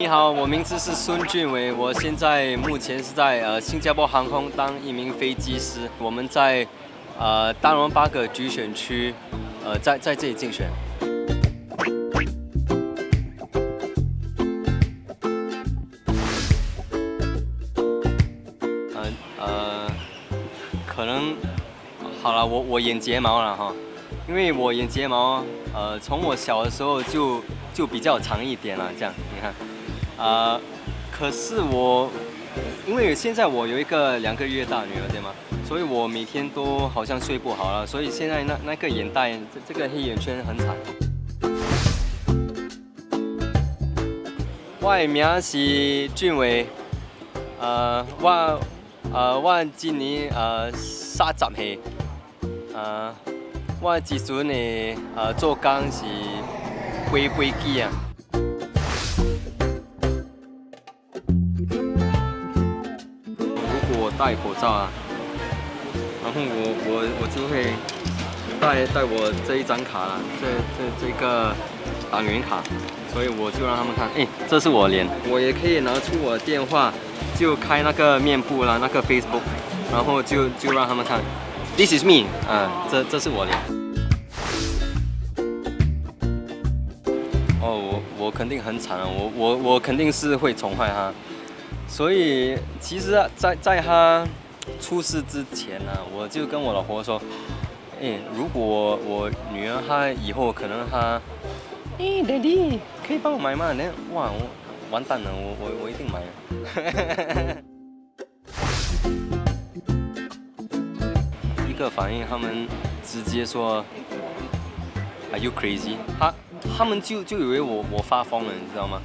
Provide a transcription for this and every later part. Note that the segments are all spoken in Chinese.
你好，我名字是孙俊伟，我现在目前是在新加坡航空当一名飞机师。我们在大龙巴葛局选区，在这里竞选。可能好了，我演睫毛了哈，因为我演睫毛，从我小的时候就比较长一点了，这样你看。可是因为现在我有一个2个月大女儿，对吗？所以我每天都好像睡不好了，所以现在那个眼袋，这个黑眼圈很惨。我的名是俊伟，我今年30岁，我之前呢做工是飞机啊。我戴口罩啊，然后我就会带我这一张卡啦，这个党员卡，所以我就让他们看，这是我脸，我也可以拿出我的电话，就开那个面部啦，那个 Facebook， 然后就让他们看 ，This is me， 这是我脸。哦，我肯定很惨啊，我肯定是会宠坏他。所以其实在他出事之前呢，我就跟我老婆说，如果我女儿她以后可能她，Daddy 可以帮我买吗？那哇，我完蛋了，我一定买了。一个反应，他们直接说 ，Are you crazy？ 他们就以为我发疯了，你知道吗？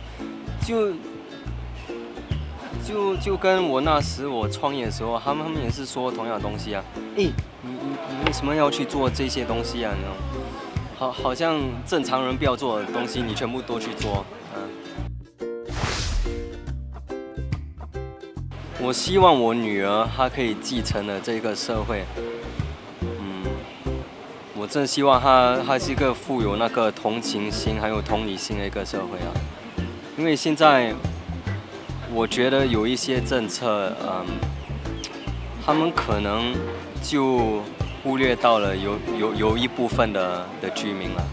就跟我那时我创业的时候，他们也是说同样的东西啊。你为什么要去做这些东西啊？你知道吗？好像正常人不要做的东西，你全部都去做。我希望我女儿她可以继承了这个社会。我真希望她是一个富有那个同情心还有同理心的一个社会啊。因为现在。我觉得有一些政策，他们可能就忽略到了有一部分的居民了。